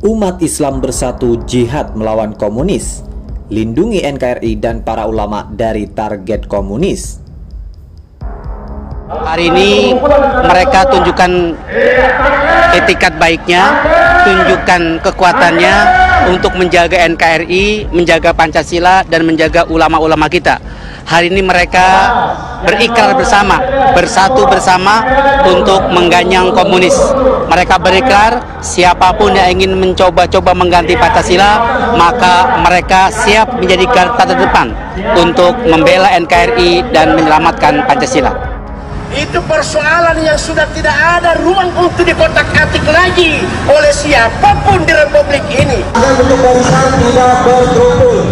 Umat Islam bersatu jihad melawan komunis. Lindungi NKRI dan para ulama dari target komunis. Hari ini mereka tunjukkan etikat baiknya, tunjukkan kekuatannya untuk menjaga NKRI, menjaga Pancasila, dan menjaga ulama-ulama kita. Hari ini mereka berikrar bersama, bersatu bersama untuk mengganyang komunis. Mereka berikrar siapapun yang ingin mencoba-coba mengganti Pancasila, maka mereka siap menjadi garda terdepan untuk membela NKRI dan menyelamatkan Pancasila. Itu persoalan yang sudah tidak ada ruang untuk dikotak-atik lagi oleh siapapun di Republik ini. Untuk barisan tidak berkerumun.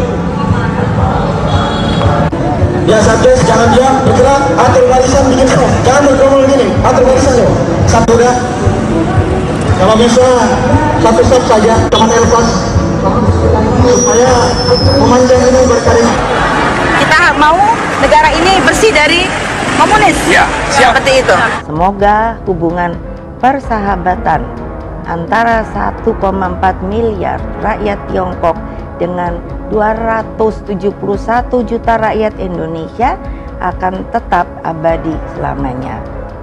Biasa guys, jangan diam, bergerak, atur barisan, bikin stop. Jangan berkerumun gini, atur barisan loh. Satu udah. Kalau bisa, satu stop saja, teman lepas. Supaya memanjang ini berkarya. Kita mau negara ini bersih dari komunis, ya, seperti itu. Semoga hubungan persahabatan antara 1,4 miliar rakyat Tiongkok dengan 271 juta rakyat Indonesia akan tetap abadi selamanya.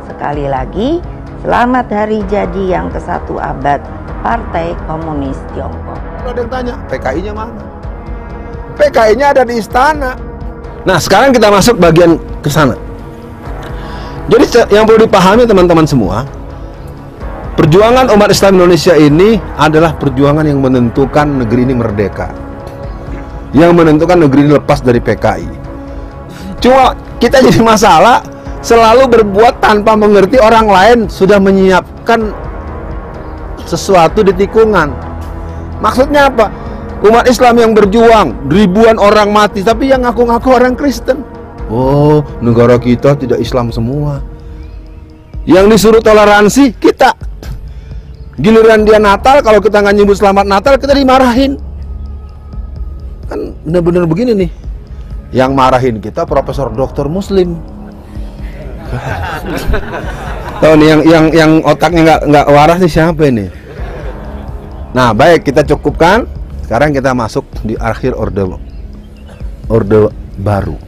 Sekali lagi, selamat hari jadi yang ke-1 abad Partai Komunis Tiongkok. Ada yang tanya, PKI-nya mana? PKI-nya ada di istana. Nah, sekarang kita masuk bagian ke sana. Jadi yang perlu dipahami teman-teman semua, perjuangan umat Islam Indonesia ini adalah perjuangan yang menentukan negeri ini merdeka, yang menentukan negeri ini lepas dari PKI. Cuma kita jadi masalah selalu berbuat tanpa mengerti orang lain sudah menyiapkan sesuatu di tikungan. Maksudnya apa? Umat Islam yang berjuang, ribuan orang mati, tapi yang ngaku-ngaku orang Kristen. Oh, negara kita tidak Islam semua. Yang disuruh toleransi kita. Giliran dia Natal, kalau kita nggak nyebut selamat Natal, kita dimarahin. Kan benar-benar begini nih. Yang marahin kita Profesor Doktor Muslim. Tahu nih yang otaknya nggak waras nih siapa ini? Nah, baik, kita cukupkan. Sekarang kita masuk di akhir orde baru.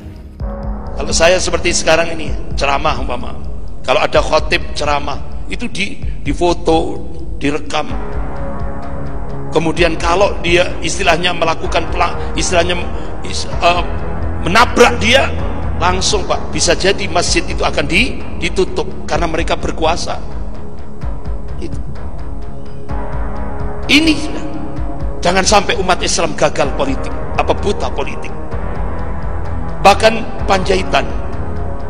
Kalau saya seperti sekarang ini ceramah umpama, kalau ada khotib ceramah itu difoto, direkam. Kemudian kalau dia istilahnya melakukan menabrak dia, langsung Pak, bisa jadi masjid itu akan ditutup karena mereka berkuasa. Ini jangan sampai umat Islam gagal politik, apa buta politik. Bahkan Panjaitan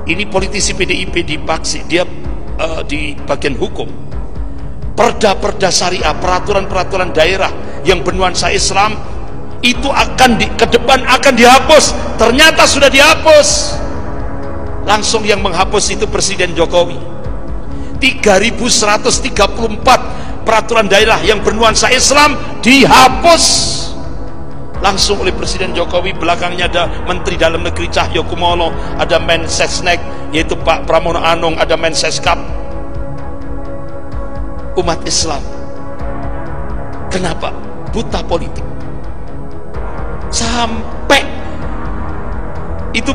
ini politisi PDIP dipaksi, dia di bagian hukum, perda-perda syariah, peraturan-peraturan daerah yang bernuansa Islam itu akan ke depan akan dihapus. Ternyata sudah dihapus. Langsung yang menghapus itu Presiden Jokowi. 3.134 peraturan daerah yang bernuansa Islam dihapus langsung oleh Presiden Jokowi. Belakangnya ada Menteri Dalam Negeri Cahyo Kumolo, ada Mensesnek yaitu Pak Pramono Anung, ada Menseskap. Umat Islam kenapa buta politik sampai itu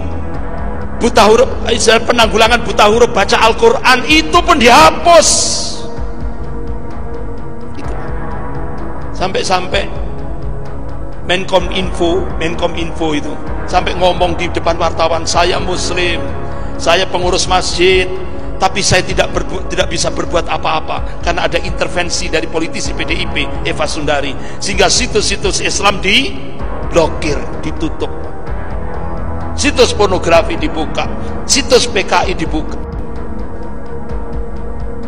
buta huruf, penanggulangan buta huruf baca Al-Quran itu pun dihapus. Sampai Menkom Info itu sampai ngomong di depan wartawan, saya Muslim, saya pengurus masjid, tapi saya tidak bisa berbuat apa-apa karena ada intervensi dari politisi PDIP Eva Sundari, sehingga situs-situs Islam diblokir, ditutup, situs pornografi dibuka, situs PKI dibuka.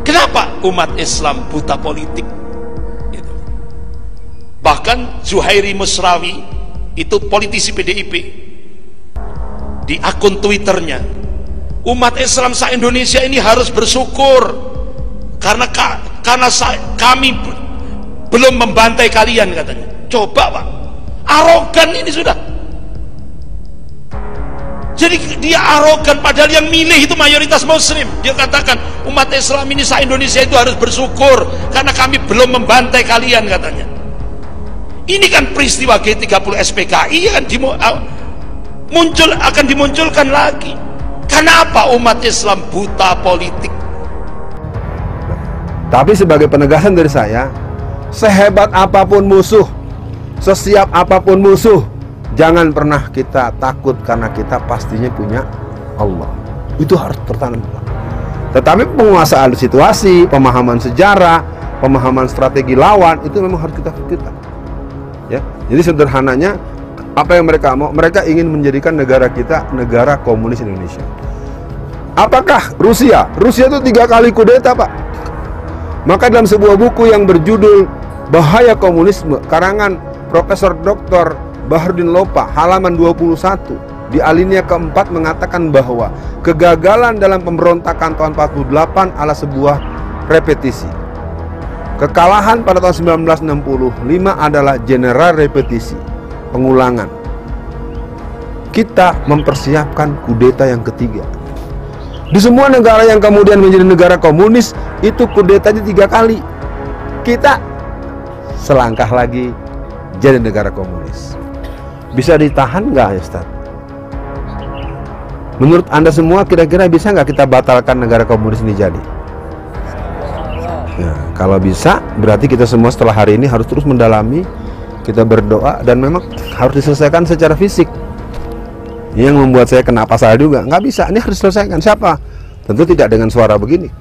Kenapa umat Islam buta politik? Bahkan Zuhairi Musrawi itu politisi PDIP, di akun Twitternya, umat Islam se-Indonesia ini harus bersyukur karena kami belum membantai kalian, katanya. Coba Pak, arogan ini sudah. Jadi dia arogan padahal yang milih itu mayoritas Muslim. Dia katakan umat Islam ini se-Indonesia itu harus bersyukur karena kami belum membantai kalian, katanya. Ini kan peristiwa G30 SPKI akan dimunculkan lagi. Kenapa umat Islam buta politik? Tapi sebagai penegasan dari saya, sehebat apapun musuh, sesiap apapun musuh, jangan pernah kita takut karena kita pastinya punya Allah. Itu harus tertanam. Tetapi penguasaan situasi, pemahaman sejarah, pemahaman strategi lawan itu memang harus kita pikirkan. Ya, jadi sederhananya apa yang mereka mau? Mereka ingin menjadikan negara kita negara komunis Indonesia. Apakah Rusia? Rusia itu 3 kali kudeta, Pak. Maka dalam sebuah buku yang berjudul Bahaya Komunisme, karangan Profesor Dr. Baharudin Lopa, halaman 21, di alinea keempat mengatakan bahwa kegagalan dalam pemberontakan tahun 48 adalah sebuah repetisi. Kekalahan pada tahun 1965 adalah general repetisi, pengulangan. Kita mempersiapkan kudeta yang ketiga. Di semua negara yang kemudian menjadi negara komunis, itu kudetanya 3 kali. Kita selangkah lagi jadi negara komunis. Bisa ditahan nggak ya, Ustaz? Menurut Anda semua kira-kira bisa nggak kita batalkan negara komunis ini jadi? Nah, kalau bisa, berarti kita semua setelah hari ini harus terus mendalami, kita berdoa, dan memang harus diselesaikan secara fisik. Yang membuat saya kena pasal juga, nggak bisa, ini harus diselesaikan. Siapa? Tentu tidak dengan suara begini.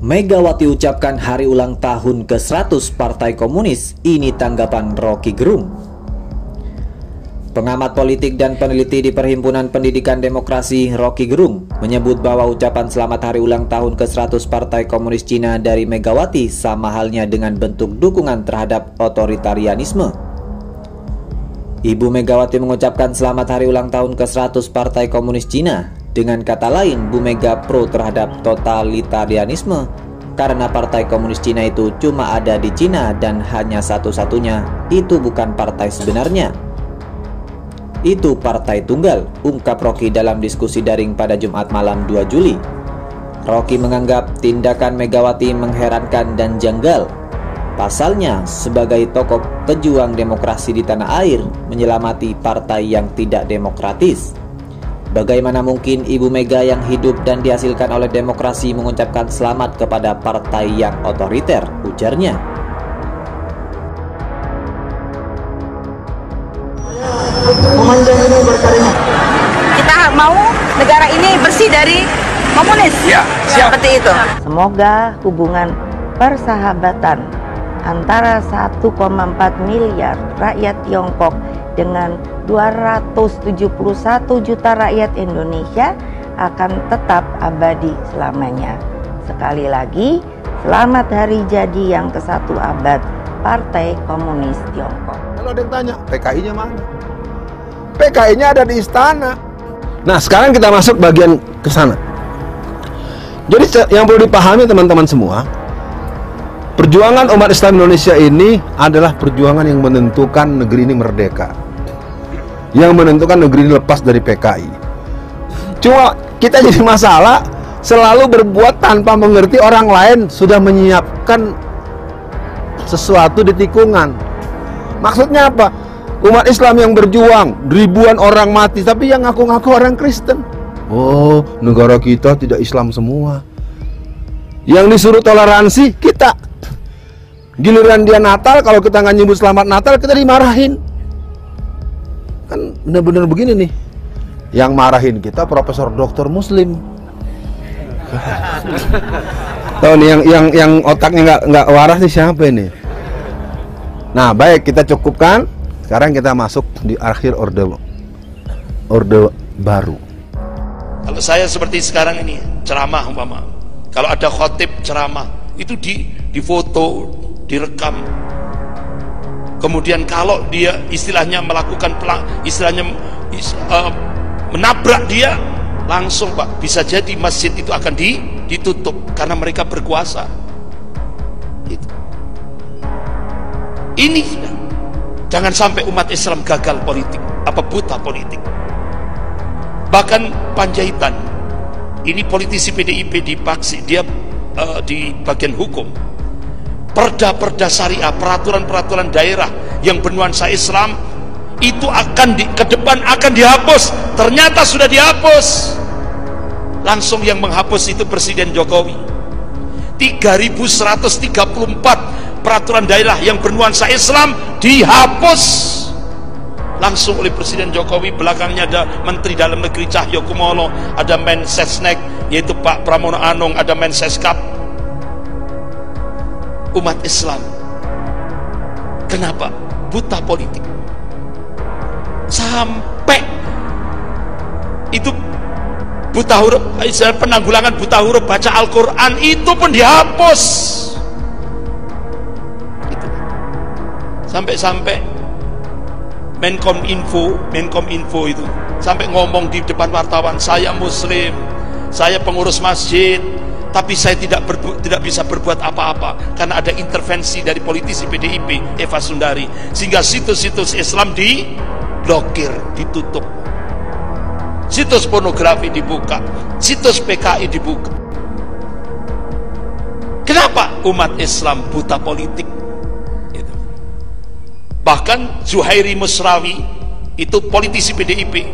Megawati ucapkan hari ulang tahun ke-100 Partai Komunis, ini tanggapan Rocky Gerung. Pengamat politik dan peneliti di Perhimpunan Pendidikan Demokrasi Rocky Gerung menyebut bahwa ucapan selamat hari ulang tahun ke-100 Partai Komunis Cina dari Megawati sama halnya dengan bentuk dukungan terhadap otoritarianisme. Ibu Megawati mengucapkan selamat hari ulang tahun ke-100 Partai Komunis Cina. Dengan kata lain, Bu Mega pro terhadap totalitarianisme karena Partai Komunis Cina itu cuma ada di Cina dan hanya satu-satunya. Itu bukan partai sebenarnya. Itu partai tunggal, ungkap Rocky dalam diskusi daring pada Jumat malam 2 Juli. Rocky menganggap tindakan Megawati mengherankan dan janggal. Pasalnya, sebagai tokoh pejuang demokrasi di tanah air, menyelamati partai yang tidak demokratis. Bagaimana mungkin Ibu Mega yang hidup dan dihasilkan oleh demokrasi mengucapkan selamat kepada partai yang otoriter, ujarnya. Kita mau negara ini bersih dari komunis. Ya, seperti itu. Semoga hubungan persahabatan antara 1,4 miliar rakyat Tiongkok dengan 271 juta rakyat Indonesia akan tetap abadi selamanya. Sekali lagi, selamat hari jadi yang ke-1 abad Partai Komunis Tiongkok. Kalau ada yang tanya, PKI-nya mana? PKI-nya ada di istana. Nah, sekarang kita masuk bagian ke sana. Jadi yang perlu dipahami teman-teman semua, perjuangan umat Islam Indonesia ini adalah perjuangan yang menentukan negeri ini merdeka, yang menentukan negeri ini lepas dari PKI. Cuma kita jadi masalah selalu berbuat tanpa mengerti orang lain sudah menyiapkan sesuatu di tikungan. Maksudnya apa? Umat Islam yang berjuang, ribuan orang mati, tapi yang ngaku-ngaku orang Kristen. Oh, negara kita tidak Islam semua. Yang disuruh toleransi kita. Giliran dia Natal, kalau kita nggak nyebut selamat Natal, kita dimarahin. Kan bener-bener begini nih. Yang marahin kita Profesor Doktor Muslim. Tahu nih yang otaknya nggak waras nih siapa ini? Nah, baik, kita cukupkan. Sekarang kita masuk di akhir orde baru. Kalau saya seperti sekarang ini ceramah umpama, kalau ada khotib ceramah itu difoto, direkam. Kemudian kalau dia istilahnya melakukan menabrak dia, langsung Pak, bisa jadi masjid itu akan ditutup karena mereka berkuasa. Itu. Ini sudah. Jangan sampai umat Islam gagal politik, buta politik. Bahkan Panjaitan, ini politisi PDIP dipaksi, dia di bagian hukum. Perda-perda syariah, peraturan-peraturan daerah yang bernuansa Islam itu ke depan akan dihapus. Ternyata sudah dihapus. Langsung yang menghapus itu Presiden Jokowi. 3.134 peraturan daerah yang bernuansa Islam dihapus langsung oleh Presiden Jokowi. Belakangnya ada Menteri Dalam Negeri Cahyokumolo, ada Mensesnek yaitu Pak Pramono Anung, ada Menseskap. Umat Islam kenapa buta politik sampai itu buta huruf, penanggulangan buta huruf baca Al-Quran itu pun dihapus. Itu. Sampai-sampai Menkom Info itu sampai ngomong di depan wartawan, saya Muslim, saya pengurus masjid, tapi saya tidak bisa berbuat apa-apa karena ada intervensi dari politisi PDIP Eva Sundari, sehingga situs-situs Islam diblokir, ditutup. Situs pornografi dibuka, situs PKI dibuka. Kenapa umat Islam buta politik? Itu. Bahkan Zuhairi Musrawi, itu politisi PDIP,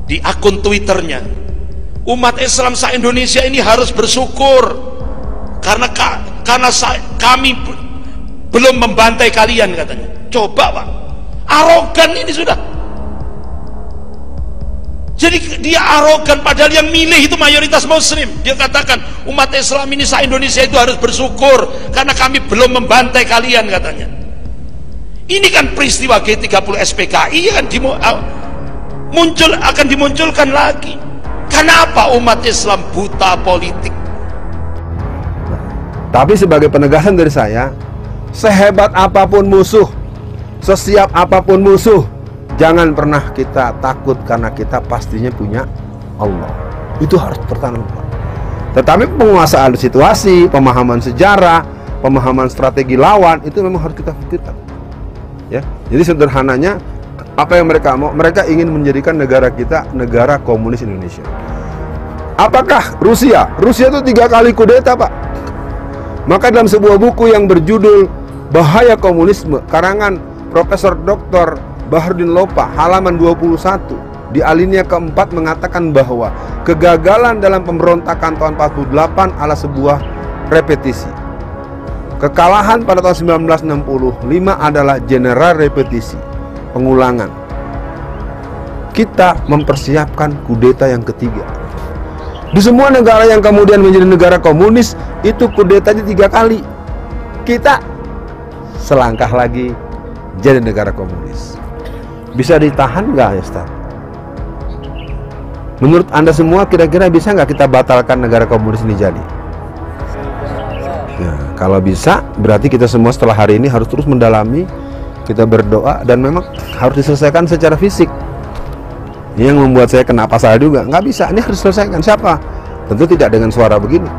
di akun Twitternya, umat Islam se-Indonesia ini harus bersyukur karena kami belum membantai kalian, katanya. Coba Pak, arogan ini sudah. Jadi dia arogan padahal yang milih itu mayoritas Muslim. Dia katakan umat Islam ini se-Indonesia itu harus bersyukur karena kami belum membantai kalian, katanya. Ini kan peristiwa G30 SPKI kan akan dimunculkan lagi. Kenapa umat Islam buta politik? Tapi sebagai penegasan dari saya, sehebat apapun musuh, sesiap apapun musuh, jangan pernah kita takut karena kita pastinya punya Allah. Itu harus bertahan. Tetapi penguasaan situasi, pemahaman sejarah, pemahaman strategi lawan itu memang harus kita pikirkan. Ya, jadi sederhananya apa yang mereka mau? Mereka ingin menjadikan negara kita negara komunis Indonesia. Apakah Rusia? Rusia itu 3 kali kudeta, Pak. Maka dalam sebuah buku yang berjudul Bahaya Komunisme, karangan Profesor Dr. Bahardin Lopa, halaman 21, di alinea keempat mengatakan bahwa kegagalan dalam pemberontakan tahun 48 adalah sebuah repetisi. Kekalahan pada tahun 1965 adalah general repetisi, pengulangan. Kita mempersiapkan kudeta yang ketiga. Di semua negara yang kemudian menjadi negara komunis, itu kudetanya 3 kali. Kita selangkah lagi jadi negara komunis. Bisa ditahan nggak ya, Ustaz? Menurut Anda semua kira-kira bisa nggak kita batalkan negara komunis ini jadi? Nah, kalau bisa, berarti kita semua setelah hari ini harus terus mendalami, kita berdoa, dan memang harus diselesaikan secara fisik. Ini yang membuat saya kena pasal juga. Nggak bisa, ini harus diselesaikan. Siapa? Tentu tidak dengan suara begini.